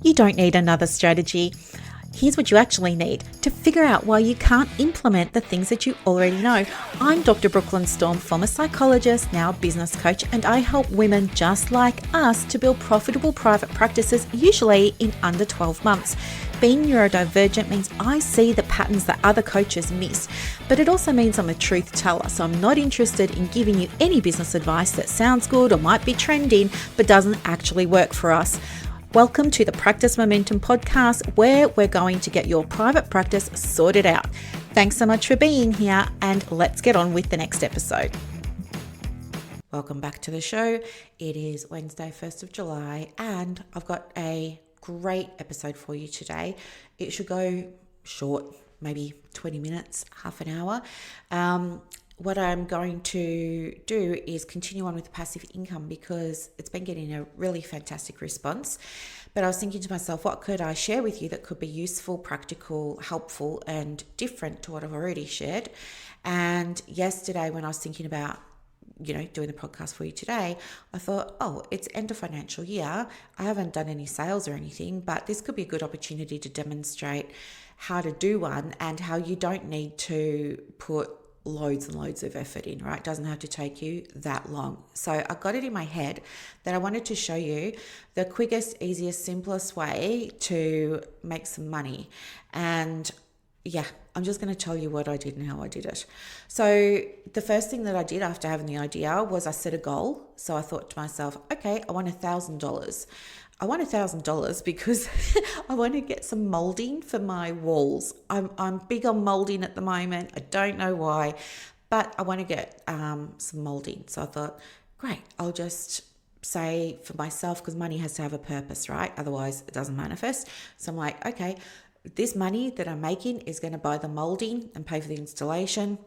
You don't need another strategy. Here's what you actually need to figure out why you can't implement the things that you already know. I'm Dr. Brooklyn Storm, former psychologist, now business coach, and I help women just like us to build profitable private practices, usually in under 12 months. Being neurodivergent means I see the patterns that other coaches miss, but it also means I'm a truth teller, so I'm not interested in giving you any business advice that sounds good or might be trending, but doesn't actually work for us. Welcome to the Practice Momentum podcast, where we're going to get your private practice sorted out. Thanks so much for being here, and let's get on with the next episode. Welcome back to the show. It is Wednesday, 1st of July, and I've got a great episode for you today. It should go short, maybe 20 minutes, half an hour. What I'm going to do is continue on with passive income because it's been getting a really fantastic response. But I was thinking to myself, what could I share with you that could be useful, practical, helpful, and different to what I've already shared? And yesterday, when I was thinking about doing the podcast for you today, I thought, it's end of financial year. I haven't done any sales or anything, but this could be a good opportunity to demonstrate how to do one and how you don't need to put loads and loads of effort in, right? It doesn't have to take you that long. So I got it in my head that I wanted to show you the quickest, easiest, simplest way to make some money. And I'm just going to tell you what I did and how I did it. So the first thing that I did after having the idea was I set a goal. So I thought to myself, okay, I want $1,000. I want $1,000 because I want to get some molding for my walls. I'm big on molding at the moment. I don't know why, but I want to get some molding. So I thought, great, I'll just say for myself, because money has to have a purpose, right? Otherwise it doesn't manifest. So I'm like, okay, this money that I'm making is going to buy the molding and pay for the installation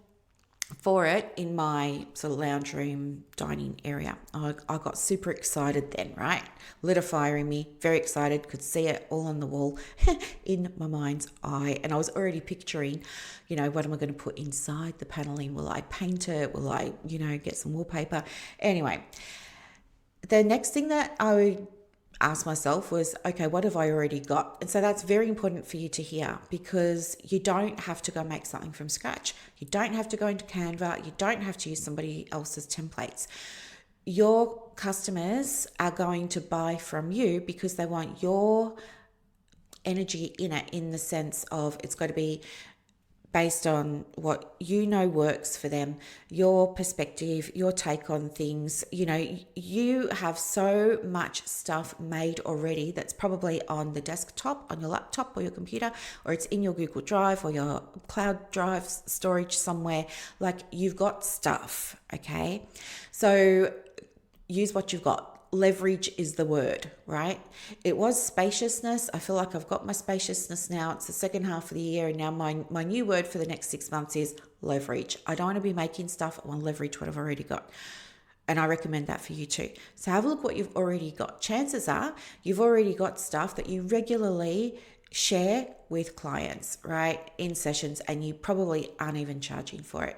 for it in my sort of lounge room dining area. I got super excited then, right? Lit a fire in me, very excited, could see it all on the wall in my mind's eye. And I was already picturing, what am I going to put inside the paneling? Will I paint it? Will I, get some wallpaper? Anyway, the next thing that I asked myself was, okay, what have I already got? And so that's very important for you to hear, because you don't have to go make something from scratch. You don't have to go into Canva. You don't have to use somebody else's templates. Your customers are going to buy from you because they want your energy in it, in the sense of it's got to be based on what works for them, your perspective, your take on things. You have so much stuff made already that's probably on the desktop, on your laptop or your computer, or it's in your Google Drive or your cloud drive storage somewhere. Like, you've got stuff, okay? So use what you've got. Leverage is the word, right? It was spaciousness. I feel like I've got my spaciousness now. It's the second half of the year, and now my new word for the next 6 months is leverage. I don't want to be making stuff. I want to leverage what I've already got. And I recommend that for you too. So have a look what you've already got. Chances are you've already got stuff that you regularly share with clients, right, in sessions, and you probably aren't even charging for it.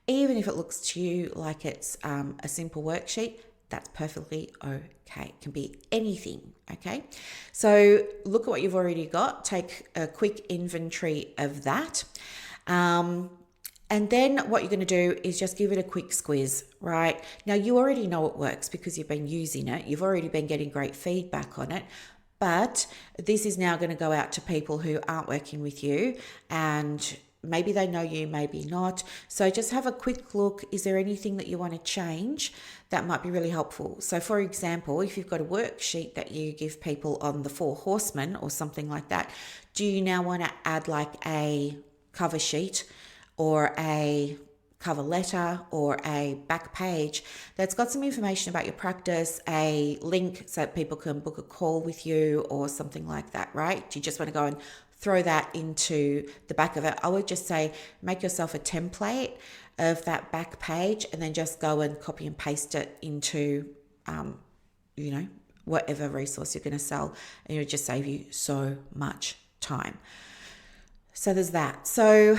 Even if it looks to you like it's a simple worksheet, that's perfectly okay. It can be anything, okay? So look at what you've already got. Take a quick inventory of that. And then what you're going to do is just give it a quick squeeze, right? Now, you already know it works because you've been using it. You've already been getting great feedback on it. But this is now going to go out to people who aren't working with you, and maybe they know you, maybe not. So just have a quick look. Is there anything that you want to change that might be really helpful? So for example, if you've got a worksheet that you give people on the 4 horsemen or something like that, do you now want to add like a cover sheet or a cover letter or a back page that's got some information about your practice, a link so that people can book a call with you or something like that, right? Do you just want to go and throw that into the back of it? I would just say make yourself a template of that back page and then just go and copy and paste it into, whatever resource you're going to sell, and it'll just save you so much time. So there's that. So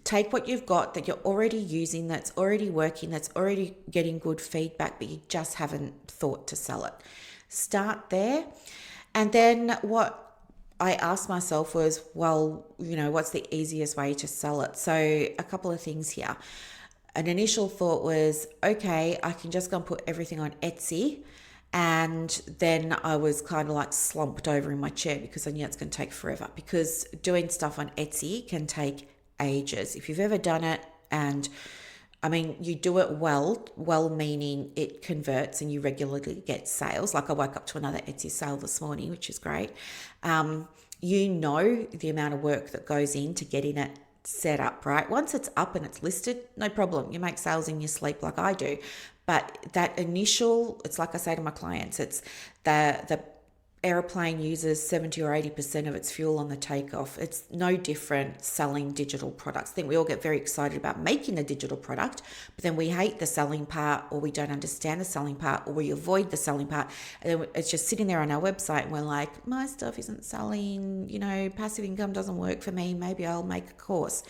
take what you've got that you're already using, that's already working, that's already getting good feedback, but you just haven't thought to sell it. Start there. And then what I asked myself was, well, what's the easiest way to sell it? So a couple of things here. An initial thought was, okay, I can just go and put everything on Etsy. And then I was kind of like slumped over in my chair because I knew it's going to take forever, because doing stuff on Etsy can take ages. If you've ever done it, and I mean, you do it well meaning it converts and you regularly get sales. Like I woke up to another Etsy sale this morning, which is great. The amount of work that goes into getting it set up, right? Once it's up and it's listed, no problem. You make sales in your sleep like I do. But that initial, it's like I say to my clients, it's the airplane uses 70 or 80% of its fuel on the takeoff. It's no different selling digital products. I think we all get very excited about making a digital product, but then we hate the selling part, or we don't understand the selling part, or we avoid the selling part. And then it's just sitting there on our website and we're like, my stuff isn't selling, passive income doesn't work for me. Maybe I'll make a course.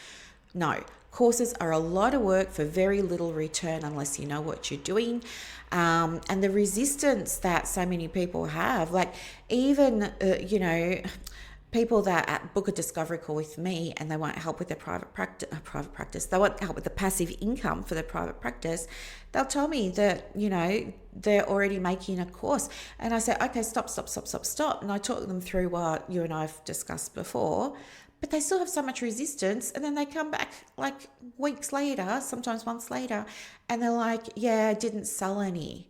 No, courses are a lot of work for very little return unless you know what you're doing. And the resistance that so many people have, like even, people that book a discovery call with me and they want help with their private practice, they want help with the passive income for their private practice, they'll tell me that, they're already making a course. And I say, okay, stop. And I talk them through what you and I have discussed before. But they still have so much resistance, and then they come back like weeks later, sometimes months later, and they're like, yeah, I didn't sell any,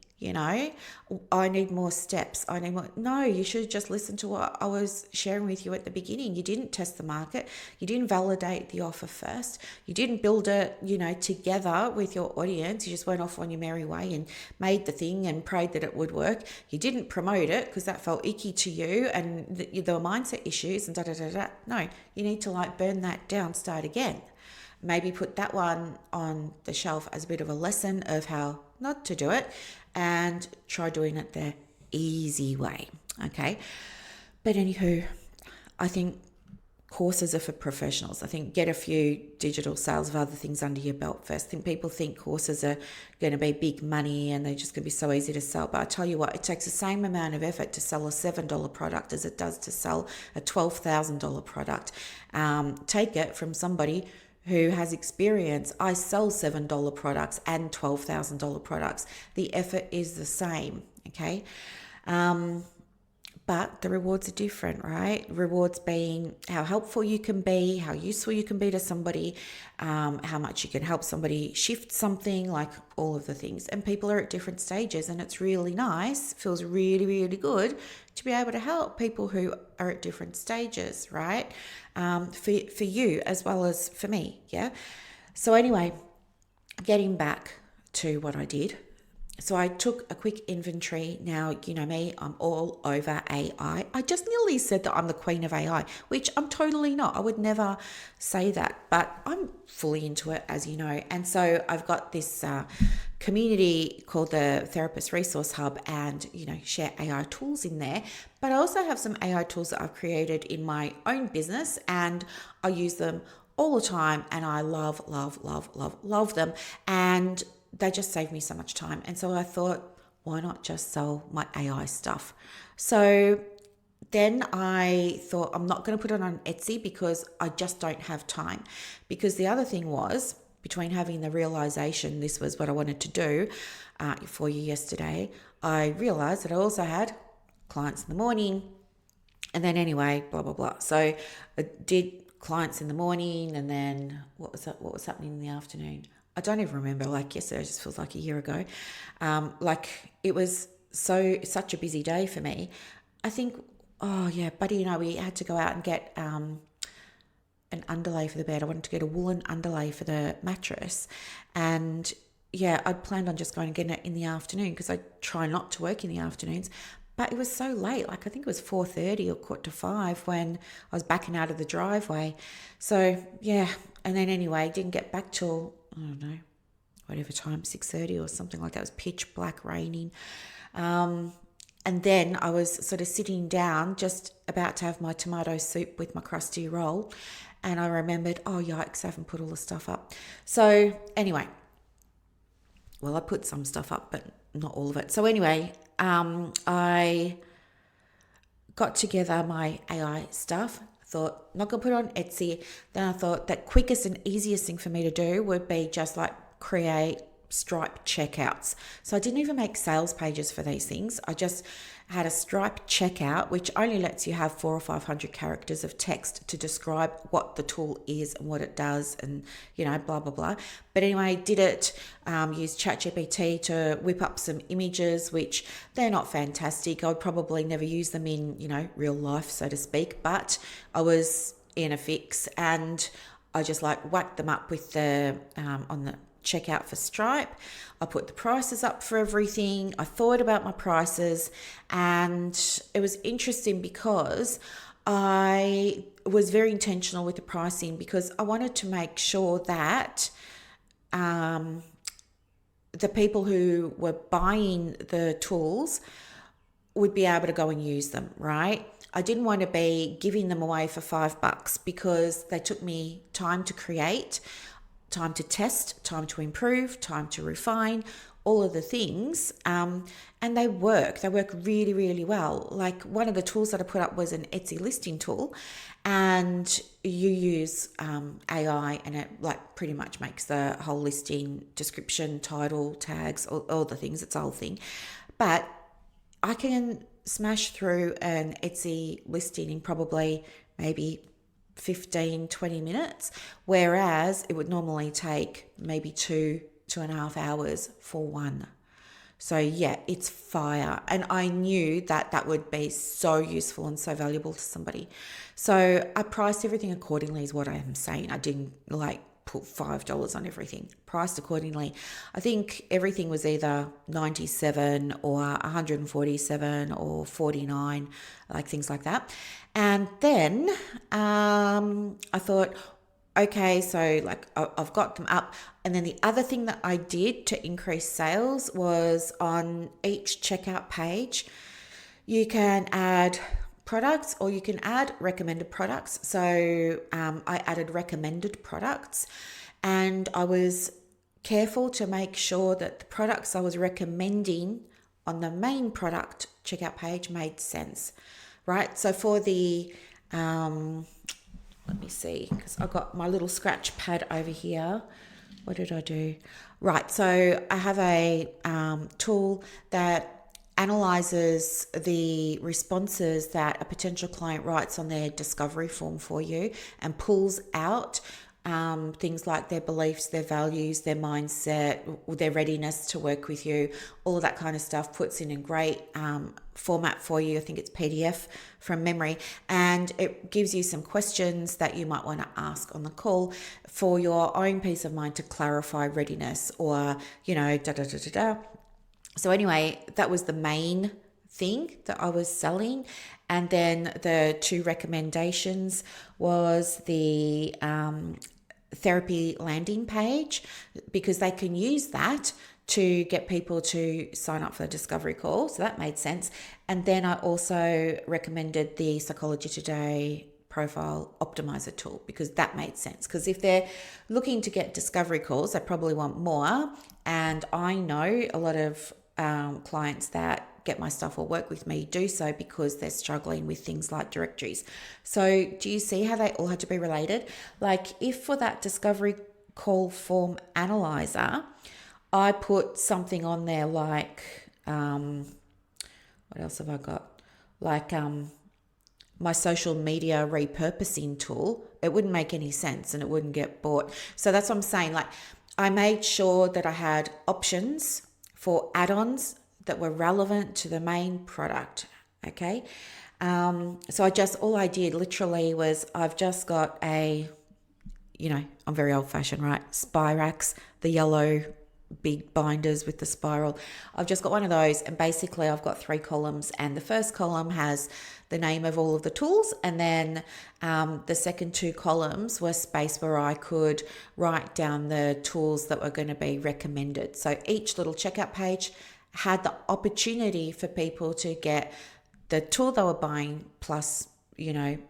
I need more steps. I need more. No, you should just listen to what I was sharing with you at the beginning. You didn't test the market. You didn't validate the offer first. You didn't build it, together with your audience. You just went off on your merry way and made the thing and prayed that it would work. You didn't promote it because that felt icky to you and there were mindset issues and da. No, you need to burn that down, start again. Maybe put that one on the shelf as a bit of a lesson of how not to do it, and try doing it the easy way. Okay. But anywho, I think courses are for professionals. I think get a few digital sales of other things under your belt first. I think people think courses are going to be big money and they're just going to be so easy to sell. But I tell you what, it takes the same amount of effort to sell a $7 product as it does to sell a $12,000 product. Take it from somebody who has experience. I sell $7 products and $12,000 products. The effort is the same, okay? But the rewards are different, right? Rewards being how helpful you can be, how useful you can be to somebody, how much you can help somebody shift something, like all of the things. And people are at different stages, and it's really nice, feels really, really good to be able to help people who are at different stages, right? For you as well as for me, yeah? So anyway, getting back to what I did. So I took a quick inventory. Now, you know me, I'm all over AI. I just nearly said that I'm the queen of AI, which I'm totally not. I would never say that, but I'm fully into it, as you know. And so I've got this community called the Therapist Resource Hub, and, share AI tools in there. But I also have some AI tools that I've created in my own business, and I use them all the time, and I love them. And they just save me so much time. And so I thought, why not just sell my AI stuff? So then I thought, I'm not going to put it on Etsy because I just don't have time. Because the other thing was, between having the realization this was what I wanted to do for you yesterday, I realized that I also had clients in the morning. And then anyway, blah, blah, blah. So I did clients in the morning, and then what was happening in the afternoon? I don't even remember. Yesterday just feels like a year ago. It was such a busy day for me. I think, Buddy and I, we had to go out and get an underlay for the bed. I wanted to get a woolen underlay for the mattress. And I'd planned on just going and getting it in the afternoon because I try not to work in the afternoons. But it was so late, I think it was 4:30 or 4:45 when I was backing out of the driveway. So, and then anyway, didn't get back till, I don't know, whatever time, 6:30 or something like that. It was pitch black, raining. And then I was sort of sitting down, just about to have my tomato soup with my crusty roll. And I remembered, oh, yikes, I haven't put all the stuff up. So anyway, I put some stuff up, but not all of it. So anyway, I got together my AI stuff. Thought, not gonna put it on Etsy. Then I thought that quickest and easiest thing for me to do would be just like create Stripe checkouts. So I didn't even make sales pages for these things. I just had a Stripe checkout, which only lets you have 400 or 500 characters of text to describe what the tool is and what it does, and blah blah blah. But anyway, did it. Used ChatGPT to whip up some images, which they're not fantastic. I would probably never use them in real life, so to speak. But I was in a fix, and I just like whacked them up with the on the checkout for Stripe. I put the prices up for everything. I thought about my prices, and it was interesting because I was very intentional with the pricing, because I wanted to make sure that the people who were buying the tools would be able to go and use them, right? I didn't want to be giving them away for $5 because they took me time to create, time to test, time to improve, time to refine, all of the things. And they work really, really well. Like one of the tools that I put up was an Etsy listing tool, and you use AI, and it like pretty much makes the whole listing, description, title, tags, all the things. It's a whole thing. But I can smash through an Etsy listing in probably maybe 15-20 minutes, whereas it would normally take maybe 2.5 hours for one. So yeah, it's fire. And I knew that that would be so useful and so valuable to somebody. So I priced everything accordingly is what I am saying. I didn't like put $5 on everything, priced accordingly. I think everything was either 97 or 147 or 49, like things like that. And then I thought, okay, so like I've got them up. And then the other thing that I did to increase sales was on each checkout page, you can add products or you can add recommended products. So I added recommended products, and I was careful to make sure that the products I was recommending on the main product checkout page made sense, right? So for the, let me see, because I got my little scratch pad over here. What did I do? Right, so I have a tool that analyzes the responses that a potential client writes on their discovery form for you, and pulls out things like their beliefs, their values, their mindset, their readiness to work with you, all of that kind of stuff, puts in great format for you. I think it's PDF from memory, and it gives you some questions that you might want to ask on the call for your own peace of mind to clarify readiness, or da da da da da. So anyway, that was the main thing that I was selling. And then the two recommendations was the therapy landing page, because they can use that to get people to sign up for the discovery call. So that made sense. And then I also recommended the Psychology Today profile optimizer tool, because that made sense. Because if they're looking to get discovery calls, they probably want more. And I know a lot of clients that get my stuff or work with me do so because they're struggling with things like directories. So do you see how they all had to be related? Like if for that discovery call form analyzer, I put something on there like, what else have I got? Like my social media repurposing tool, it wouldn't make any sense and it wouldn't get bought. So that's what I'm saying. Like I made sure that I had options for add-ons that were relevant to the main product. Okay. So all I did literally was I've just got I'm very old fashioned, right? Spirax, the yellow big binders with the spiral. I've just got one of those, and basically I've got 3 columns, and the first column has the name of all of the tools, and then the second 2 columns were space where I could write down the tools that were going to be recommended. So each little checkout page had the opportunity for people to get the tool they were buying plus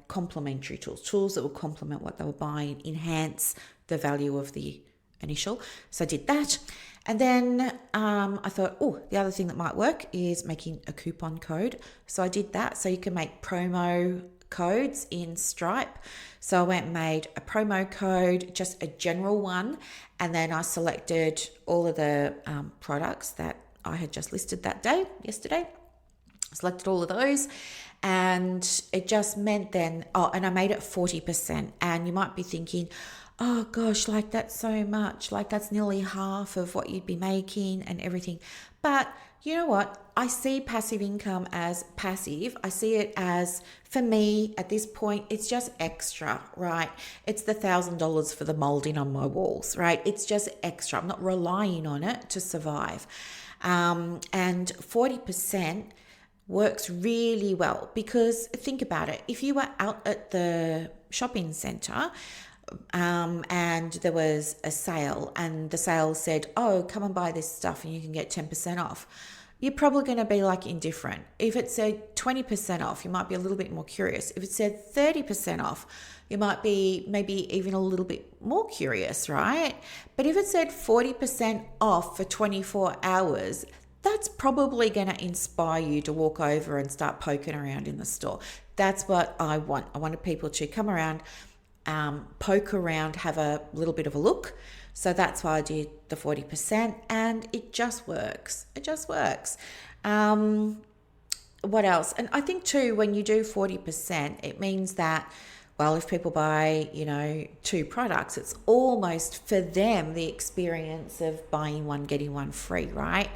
complementary tools that will complement what they were buying, enhance the value of the initial. So I did that. And then I thought, the other thing that might work is making a coupon code. So I did that. So you can make promo codes in Stripe. So I went and made a promo code, just a general one. And then I selected all of the products that I had just listed that day, yesterday. Selected all of those. And it just meant then, and I made it 40%. And you might be thinking, oh gosh, like that's so much, like that's nearly half of what you'd be making and everything. But you know what? I see passive income as passive. I see it as, for me at this point, it's just extra, right? It's the $1,000 for the molding on my walls, right? It's just extra. I'm not relying on it to survive. And 40% works really well, because think about it. If you were out at the shopping centre, and there was a sale and the sale said, come and buy this stuff and you can get 10% off, you're probably going to be like indifferent. If it said 20% off, you might be a little bit more curious. If it said 30% off, you might be maybe even a little bit more curious, right? But if it said 40% off for 24 hours, that's probably going to inspire you to walk over and start poking around in the store. That's what I want. I wanted people to come around, poke around, have a little bit of a look. So that's why I did the 40%, and it just works. It just works. What else? And I think too, when you do 40%, it means that, well, if people buy, 2 products, it's almost for them the experience of buying one, getting one free, right?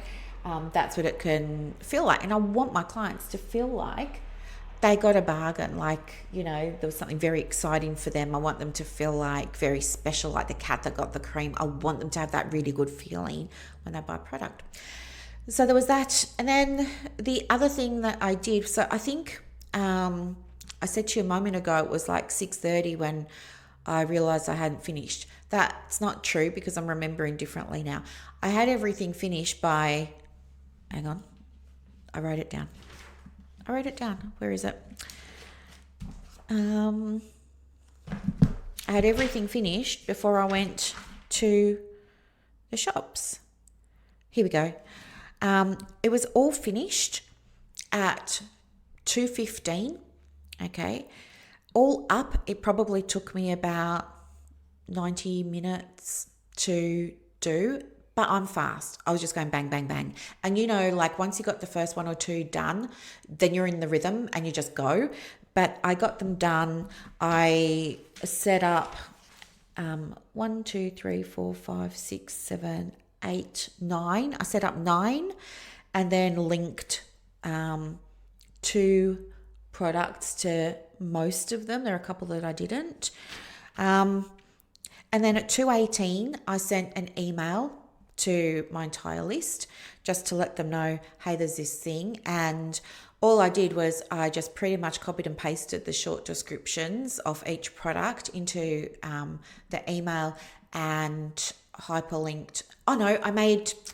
That's what it can feel like. And I want my clients to feel like they got a bargain, like, there was something very exciting for them. I want them to feel like very special, like the cat that got the cream. I want them to have that really good feeling when they buy a product. So there was that. And then the other thing that I did, so I think I said to you a moment ago, it was like 6:30 when I realized I hadn't finished. That's not true, because I'm remembering differently now. I had everything finished by, hang on, I wrote it down. Where is it? I had everything finished before I went to the shops. Here we go. It was all finished at 2:15. Okay. All up, it probably took me about 90 minutes to do. But I'm fast. I was just going bang, bang, bang. And like once you got the first 1 or 2 done, then you're in the rhythm and you just go. But I got them done. I set up 1, 2, 3, 4, 5, 6, 7, 8, 9. I set up 9 and then linked 2 products to most of them. There are a couple that I didn't. And then at 2:18, I sent an email to my entire list just to let them know, hey, there's this thing. And all I did was I just pretty much copied and pasted the short descriptions of each product into the email and hyperlinked.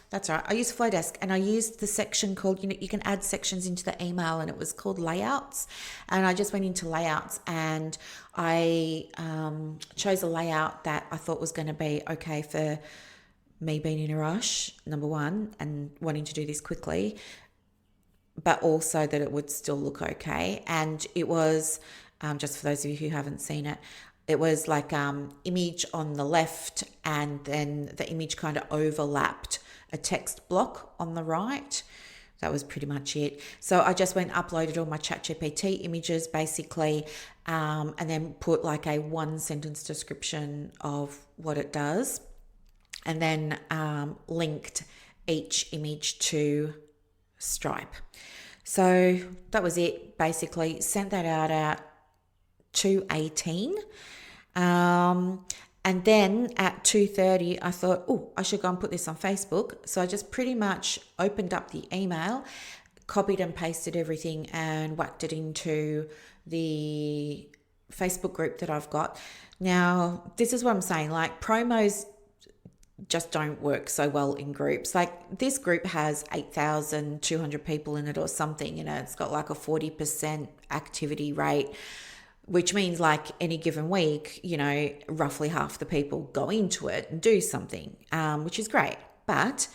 That's right. I used Flowdesk, and I used the section called, you can add sections into the email, and it was called layouts. And I just went into layouts and I chose a layout that I thought was going to be okay for me being in a rush, number one, and wanting to do this quickly, but also that it would still look okay. And it was, just for those of you who haven't seen it, it was like image on the left, and then the image kind of overlapped a text block on the right. That was pretty much it. So I just went and uploaded all my ChatGPT images basically, and then put like a 1-sentence description of what it does, and then linked each image to Stripe. So that was it, basically. Sent that out at 2:18. And then at 2:30, I thought, I should go and put this on Facebook. So I just pretty much opened up the email, copied and pasted everything, and whacked it into the Facebook group that I've got. Now, this is what I'm saying, like promos just don't work so well in groups. Like this group has 8,200 people in it or something, it's got like a 40% activity rate. which means like any given week, roughly half the people go into it and do something, which is great. But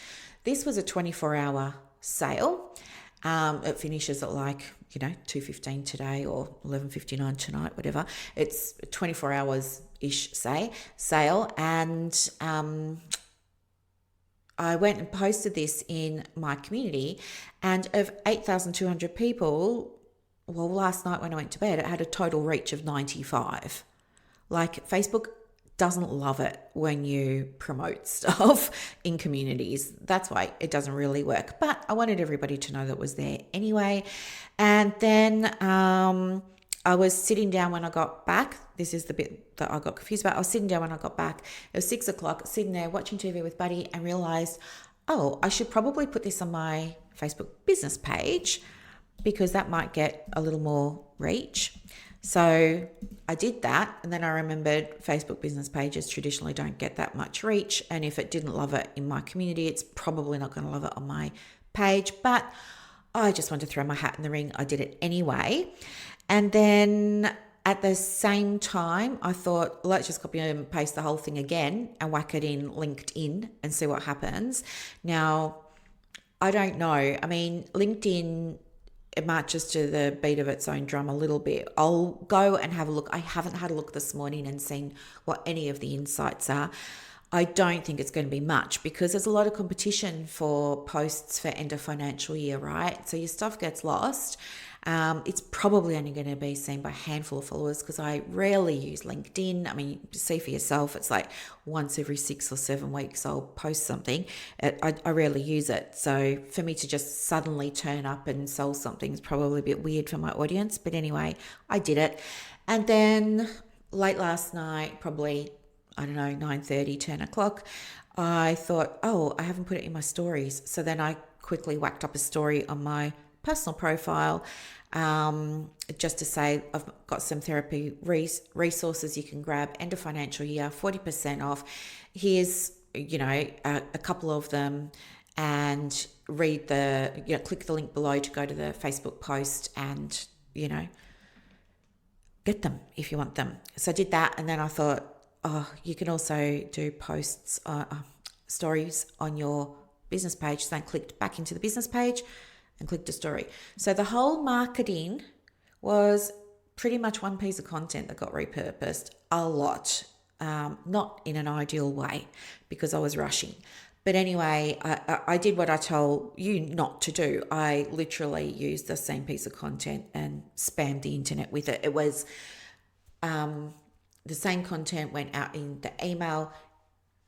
this was a 24-hour sale. It finishes at 2:15 today or 11:59 tonight, whatever. It's 24 hours ish sale, and I went and posted this in my community, and of 8,200 people, well, last night when I went to bed, it had a total reach of 95. Facebook doesn't love it when you promote stuff in communities. That's why it doesn't really work. But I wanted everybody to know that it was there anyway. And then I was sitting down when I got back. This is the bit that I got confused about. I was sitting down when I got back. It was 6 o'clock, sitting there watching TV with Buddy, and realized, I should probably put this on my Facebook business page because that might get a little more reach. So I did that, and then I remembered Facebook business pages traditionally don't get that much reach, and if it didn't love it in my community, it's probably not going to love it on my page. But I just wanted to throw my hat in the ring. I did it anyway. And then at the same time, I thought, let's just copy and paste the whole thing again and whack it in LinkedIn and see what happens. Now, I don't know. I mean, LinkedIn, it marches to the beat of its own drum a little bit. I'll go and have a look. I haven't had a look this morning and seen what any of the insights are. I don't think it's going to be much because there's a lot of competition for posts for end of financial year, right? So your stuff gets lost. It's probably only going to be seen by a handful of followers because I rarely use LinkedIn. I mean, see for yourself, it's like once every 6 or 7 weeks I'll post something. I rarely use it. So for me to just suddenly turn up and sell something is probably a bit weird for my audience. But anyway, I did it. And then late last night, probably, 9:30, 10 o'clock, I thought, I haven't put it in my stories. So then I quickly whacked up a story on my personal profile, just to say I've got some therapy resources you can grab end of financial year, 40% off. Here's a couple of them, and read click the link below to go to the Facebook post and get them if you want them. So I did that, and then I thought, you can also do posts, stories on your business page. So I clicked back into the business page and clicked a story. So the whole marketing was pretty much one piece of content that got repurposed a lot, not in an ideal way because I was rushing. But anyway, I did what I told you not to do. I literally used the same piece of content and spammed the internet with it. It was the same content went out in the email,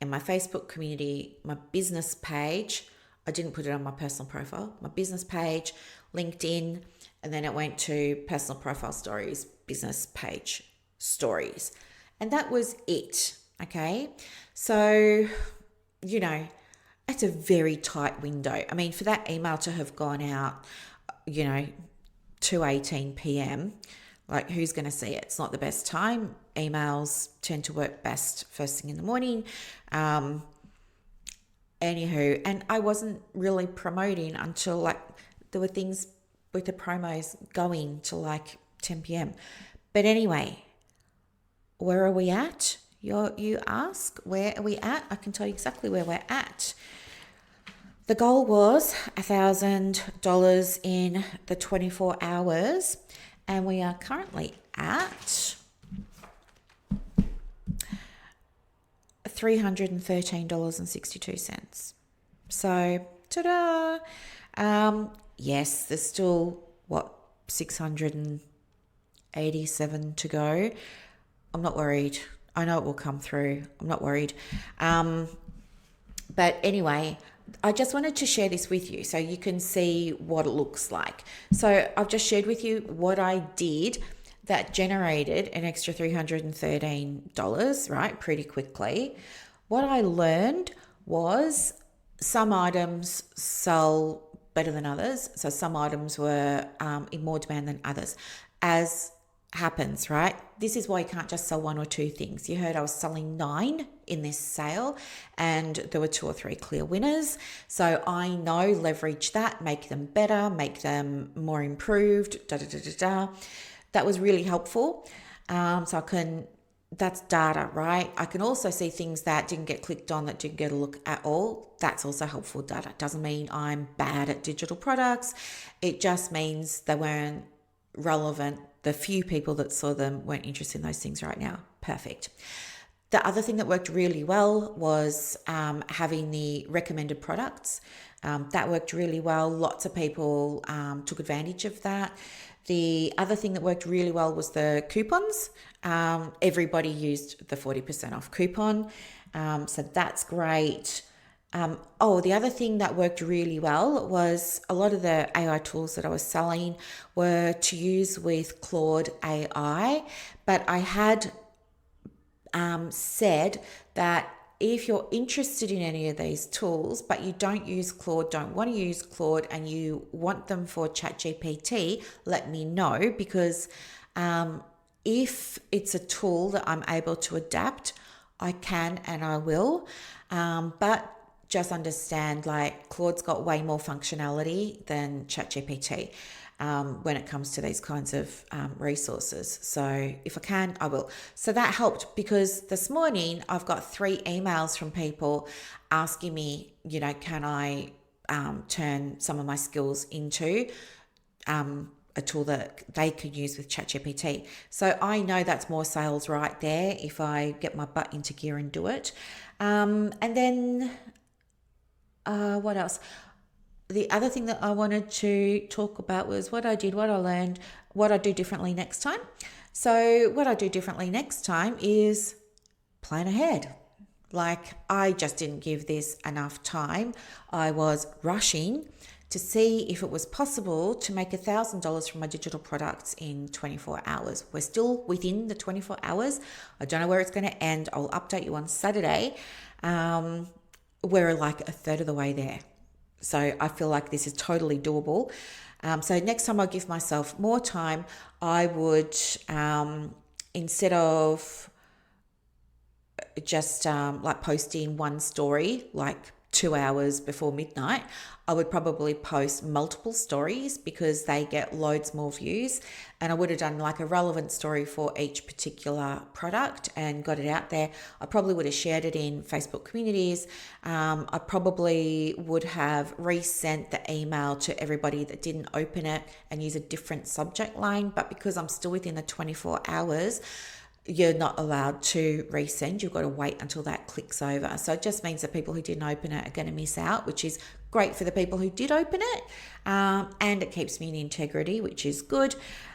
in my Facebook community, my business page. I didn't put it on my personal profile, my business page, LinkedIn, and then it went to personal profile stories, business page stories. And that was it, okay? So, it's a very tight window. I mean, for that email to have gone out, 2:18 p.m., like who's going to see it? It's not the best time. Emails tend to work best first thing in the morning. Anywho, and I wasn't really promoting until there were things with the promos going till 10 p.m. But anyway, where are we at? You ask, where are we at? I can tell you exactly where we're at. The goal was $1,000 in the 24 hours, and we are currently at $313.62. So, ta-da! Yes, there's still, 687 to go. I'm not worried. I know it will come through. I'm not worried. But anyway, I just wanted to share this with you so you can see what it looks like. So I've just shared with you what I did that generated an extra $313, right, pretty quickly. What I learned was some items sell better than others. So some items were in more demand than others, as happens, right? This is why you can't just sell one or two things. You heard I was selling 9 in this sale and there were 2 or 3 clear winners. So I know leverage that, make them better, make them more improved, That was really helpful. So that's data, right? I can also see things that didn't get clicked on, that didn't get a look at all. That's also helpful data. It doesn't mean I'm bad at digital products. It just means they weren't relevant. The few people that saw them weren't interested in those things right now. Perfect. The other thing that worked really well was having the recommended products. That worked really well. Lots of people took advantage of that. The other thing that worked really well was the coupons. Everybody used the 40% off coupon. So that's great. The other thing that worked really well was a lot of the AI tools that I was selling were to use with Claude AI, but I had said that if you're interested in any of these tools, but you don't use Claude, don't want to use Claude, and you want them for ChatGPT, let me know, because if it's a tool that I'm able to adapt, I can and I will. But just understand, like, Claude's got way more functionality than ChatGPT when it comes to these kinds of resources. So if I can, I will. So that helped, because this morning I've got 3 emails from people asking me, can I turn some of my skills into a tool that they could use with ChatGPT. So I know that's more sales right there if I get my butt into gear and do it. And then what else? The other thing that I wanted to talk about was what I did, what I learned, what I do differently next time. So what I do differently next time is plan ahead. Like, I just didn't give this enough time. I was rushing to see if it was possible to make $1,000 from my digital products in 24 hours. We're still within the 24 hours. I don't know where it's going to end. I'll update you on Saturday. We're like a third of the way there. So I feel like this is totally doable. So next time I'll give myself more time. I would, instead of just like posting one story like 2 hours before midnight, I would probably post multiple stories because they get loads more views. And I would have done like a relevant story for each particular product and got it out there. I probably would have shared it in Facebook communities. I probably would have resent the email to everybody that didn't open it and use a different subject line. But because I'm still within the 24 hours, you're not allowed to resend. You've got to wait until that clicks over. So it just means that people who didn't open it are going to miss out, which is great for the people who did open it. And it keeps me in integrity, which is good.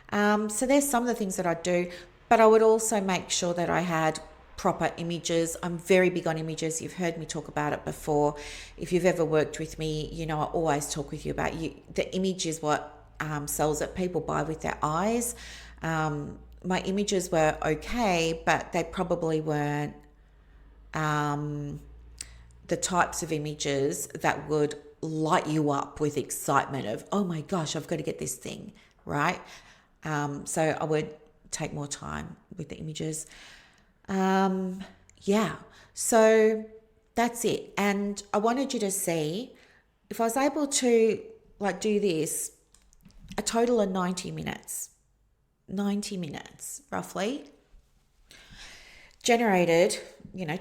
So there's some of the things that I do, but I would also make sure that I had proper images. I'm very big on images. You've heard me talk about it before. If you've ever worked with me, I always talk with you about the image is what sells it. People buy with their eyes. My images were okay, but they probably weren't the types of images that would light you up with excitement of, oh my gosh, I've got to get this thing, right? So I would take more time with the images. So that's it. And I wanted you to see, if I was able to do this, a total of 90 minutes roughly, generated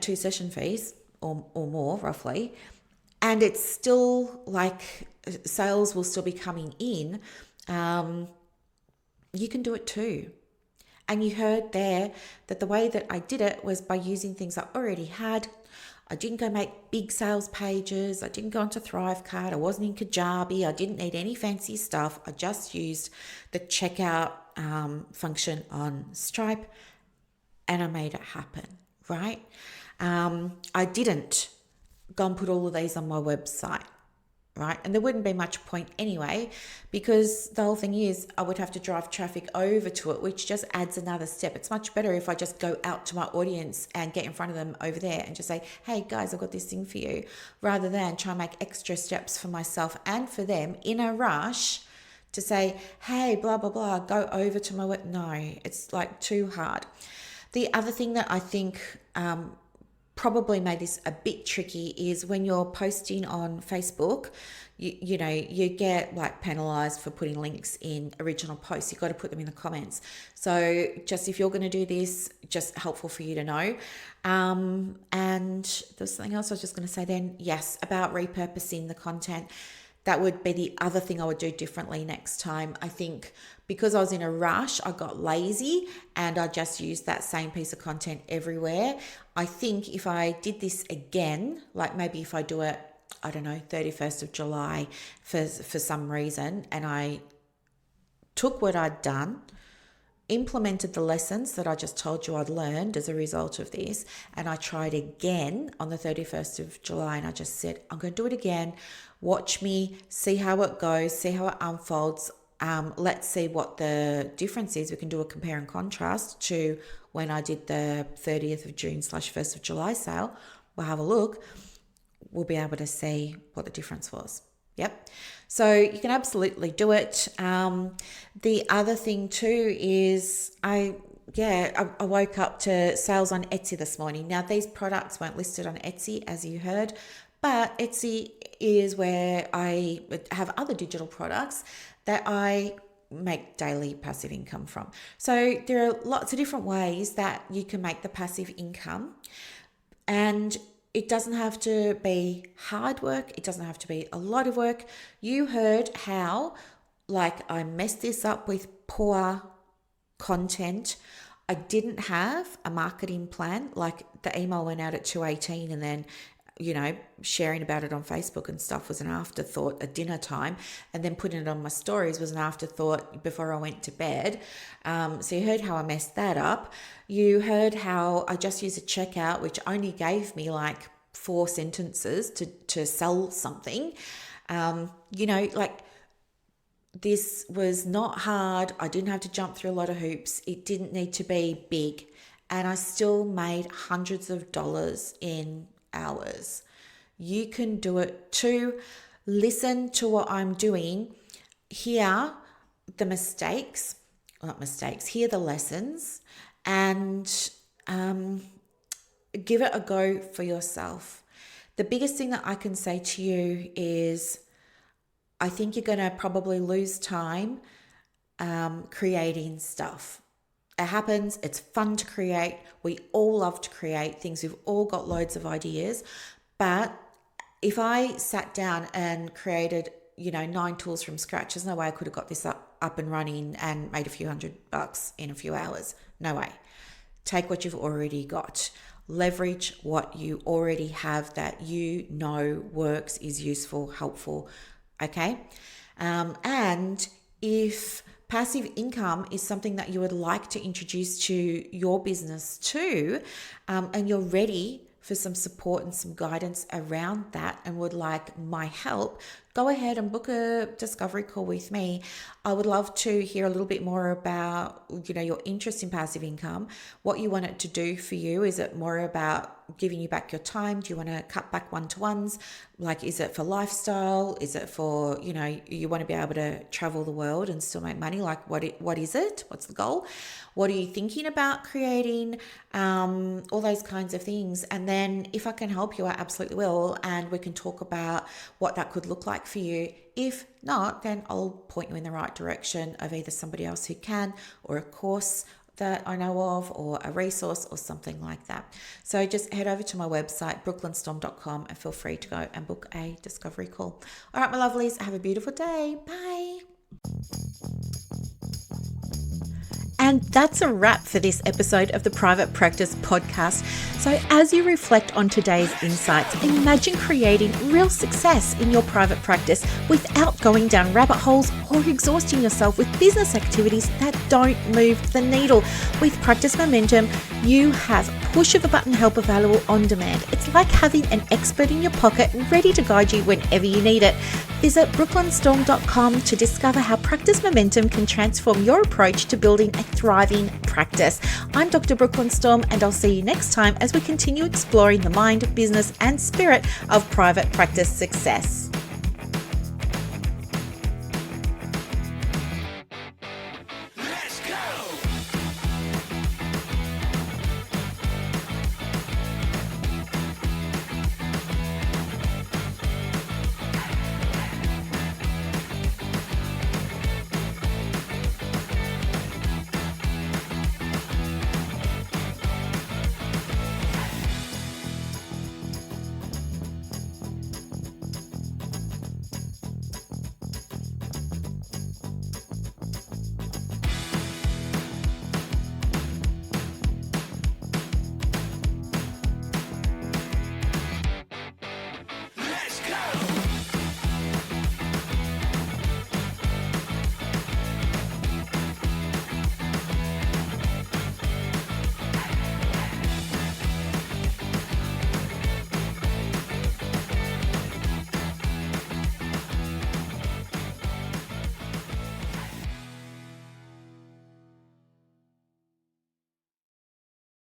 2 session fees or more roughly, and it's still like sales will still be coming in, you can do it too. And you heard there that the way that I did it was by using things I already had. I didn't go make big sales pages. I didn't go into Thrivecart. I wasn't in Kajabi. I didn't need any fancy stuff. I just used the checkout function on Stripe, and I made it happen, right? I didn't go and put all of these on my website, right? And there wouldn't be much point anyway, because the whole thing is I would have to drive traffic over to it, which just adds another step. It's much better if I just go out to my audience and get in front of them over there and just say, hey guys, I've got this thing for you, rather than try and make extra steps for myself and for them in a rush to say, hey, blah, blah, blah, go over to my web. No, it's like too hard. The other thing that I think probably made this a bit tricky is when you're posting on Facebook, you get like penalized for putting links in original posts. You've got to put them in the comments. So just if you're going to do this, just helpful for you to know. And there's something else I was just going to say then. Yes, about repurposing the content. That would be the other thing I would do differently next time. I think because I was in a rush, I got lazy and I just used that same piece of content everywhere. I think if I did this again, like maybe if I do it, I don't know, 31st of July for some reason, and I took what I'd done, implemented the lessons that I just told you I'd learned as a result of this, and I tried again on the 31st of July, and I just said, I'm going to do it again. Watch me, see how it goes, see how it unfolds. Let's see what the difference is. We can do a compare and contrast to when I did the 30th of June / 1st of July sale. We'll have a look. We'll be able to see what the difference was. Yep. So you can absolutely do it. The other thing too is I woke up to sales on Etsy this morning. Now these products weren't listed on Etsy as you heard, but Etsy is where I have other digital products that I make daily passive income from. So there are lots of different ways that you can make the passive income, and it doesn't have to be hard work. It doesn't have to be a lot of work. You heard how, like, I messed this up with poor content. I didn't have a marketing plan. Like the email went out at 2:18 and then, sharing about it on Facebook and stuff was an afterthought at dinner time. And then putting it on my stories was an afterthought before I went to bed. So you heard how I messed that up. You heard how I just used a checkout, which only gave me like 4 sentences to sell something. This was not hard. I didn't have to jump through a lot of hoops. It didn't need to be big. And I still made hundreds of dollars in hours. You can do it too. Listen to what I'm doing. Hear the hear the lessons, and give it a go for yourself. The biggest thing that I can say to you is I think you're going to probably lose time creating stuff. It happens. It's fun to create. We all love to create things. We've all got loads of ideas. But if I sat down and created, 9 tools from scratch, there's no way I could have got this up and running and made a few $100 in a few hours. No way. Take what you've already got. Leverage what you already have that works, is useful, helpful. Okay? And if passive income is something that you would like to introduce to your business too, and you're ready for some support and some guidance around that and would like my help, go ahead and book a discovery call with me. I would love to hear a little bit more about, your interest in passive income, what you want it to do for you. Is it more about giving you back your time? Do you want to cut back one-to-ones? Like, is it for lifestyle? Is it for, you want to be able to travel the world and still make money? Like, what is it? What's the goal? What are you thinking about creating? All those kinds of things. And then if I can help you, I absolutely will. And we can talk about what that could look like for you. If not, then I'll point you in the right direction of either somebody else who can, or a course that I know of, or a resource or something like that. So just head over to my website, brooklynstorm.com, and feel free to go and book a discovery call. All right, my lovelies, have a beautiful day. Bye. And that's a wrap for this episode of the Private Practice Podcast. So as you reflect on today's insights, imagine creating real success in your private practice without going down rabbit holes or exhausting yourself with business activities that don't move the needle. With Practice Momentum, you have push of a button help available on demand. It's like having an expert in your pocket ready to guide you whenever you need it. Visit brooklynstorm.com to discover how Practice Momentum can transform your approach to building a thriving practice. I'm Dr. Brooklyn Storm, and I'll see you next time as we continue exploring the mind, business, and spirit of private practice success.